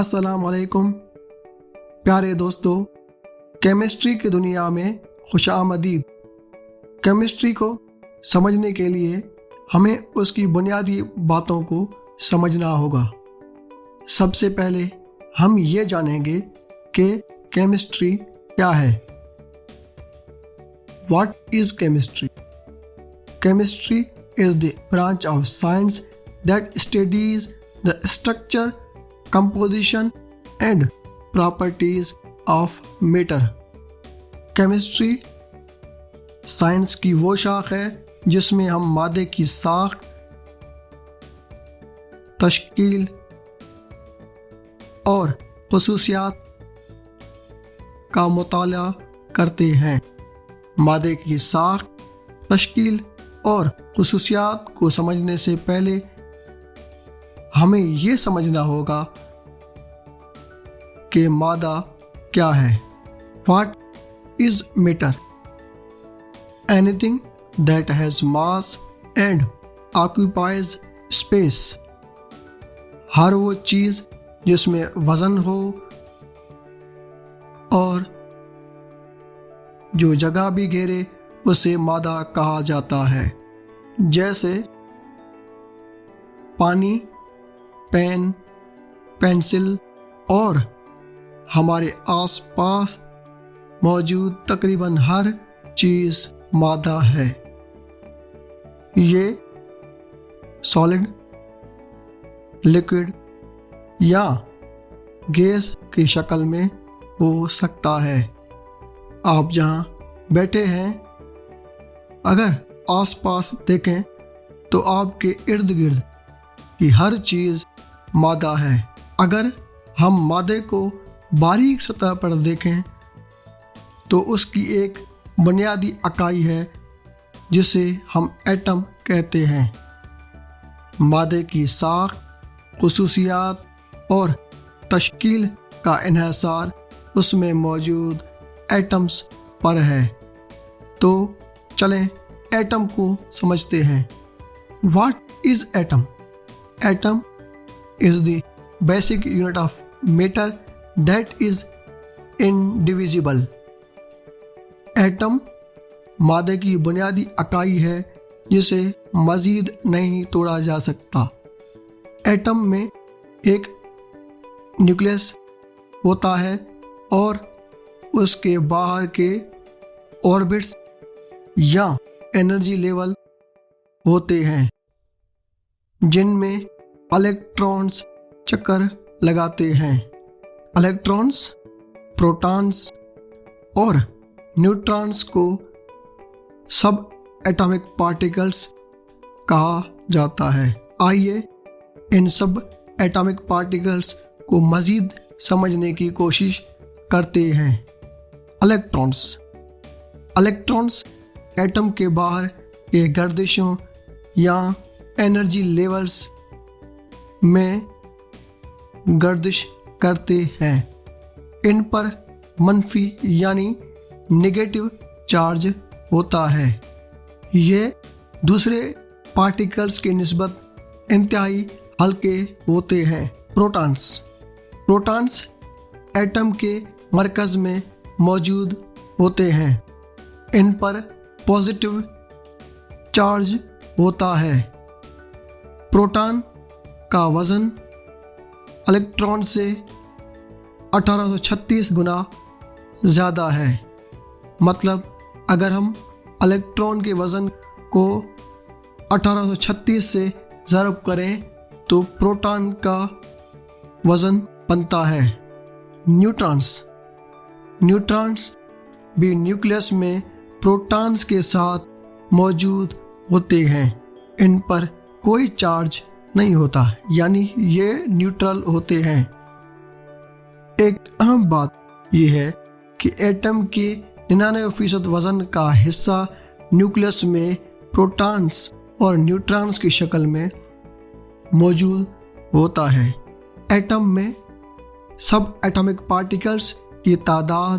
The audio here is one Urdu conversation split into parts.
السلام علیکم پیارے دوستو، کیمسٹری کی دنیا میں خوش آمدید۔ کیمسٹری کو سمجھنے کے لیے ہمیں اس کی بنیادی باتوں کو سمجھنا ہوگا۔ سب سے پہلے ہم یہ جانیں گے کہ کیمسٹری کیا ہے۔ What is chemistry? Chemistry is the branch of science that studies the structure, composition and properties of matter. Chemistry science کی وہ شاخ ہے جس میں ہم مادے کی ساخت، تشکیل اور خصوصیات کا مطالعہ کرتے ہیں۔ مادے کی ساخت، تشکیل اور خصوصیات کو سمجھنے سے پہلے ہمیں یہ سمجھنا ہوگا کہ مادہ کیا ہے۔ What is matter? Anything that has mass and occupies space. ہر وہ چیز جس میں وزن ہو اور جو جگہ بھی گھیرے اسے مادہ کہا جاتا ہے، جیسے پانی، پین، پینسل اور ہمارے آس پاس موجود تقریباً ہر چیز مادہ ہے۔ یہ سالڈ، لیکوڈ یا گیس کی شکل میں ہو سکتا ہے۔ آپ جہاں بیٹھے ہیں، اگر آس پاس دیکھیں تو آپ کے ارد گرد کی ہر چیز مادہ ہے۔ اگر ہم مادے کو باریک سطح پر دیکھیں تو اس کی ایک بنیادی اکائی ہے جسے ہم ایٹم کہتے ہیں۔ مادے کی ساخت، خصوصیات اور تشکیل کا انحصار اس میں موجود ایٹمز پر ہے۔ تو چلیں ایٹم کو سمجھتے ہیں۔ What is atom? Atom is the basic unit of matter that is indivisible. Atom مادے کی بنیادی اکائی ہے جسے مزید نہیں توڑا جا سکتا۔ ایٹم میں ایک نیوکلیس ہوتا ہے اور اس کے باہر کے آربٹس یا انرجی لیول ہوتے ہیں جن میں الیکٹرانز چکر لگاتے ہیں۔ الیکٹرانز، پروٹونز اور نیوٹرونز کو سب ایٹمک پارٹیکلز کہا جاتا ہے۔ آئیے ان سب ایٹمک پارٹیکلز کو مزید سمجھنے کی کوشش کرتے ہیں۔ الیکٹرانز ایٹم کے باہر کے گردشوں یا انرجی لیولز میں گردش کرتے ہیں۔ ان پر منفی یعنی نیگیٹو چارج ہوتا ہے۔ یہ دوسرے پارٹیکلز کی نسبت انتہائی ہلکے ہوتے ہیں۔ پروٹونز ایٹم کے مرکز میں موجود ہوتے ہیں۔ ان پر پازیٹیو چارج ہوتا ہے۔ پروٹون کا وزن الیکٹران سے 1836 گنا زیادہ ہے۔ مطلب اگر ہم الیکٹران کے وزن کو 1836 سے ضرب کریں تو پروٹون کا وزن بنتا ہے۔ نیوٹرونز بھی نیوکلیس میں پروٹونز کے ساتھ موجود ہوتے ہیں۔ ان پر کوئی چارج نہیں ہوتا، یعنی یہ نیوٹرل ہوتے ہیں۔ ایک اہم بات یہ ہے کہ ایٹم کے 99% وزن کا حصہ نیوکلیس میں پروٹونز اور نیوٹرونز کی شکل میں موجود ہوتا ہے۔ ایٹم میں سب ایٹمک پارٹیکلز کی تعداد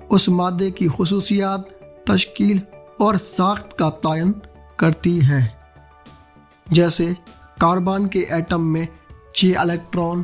اس مادے کی خصوصیات، تشکیل اور ساخت کا تعین کرتی ہے۔ جیسے کاربن کے ایٹم میں 6 الیکٹران،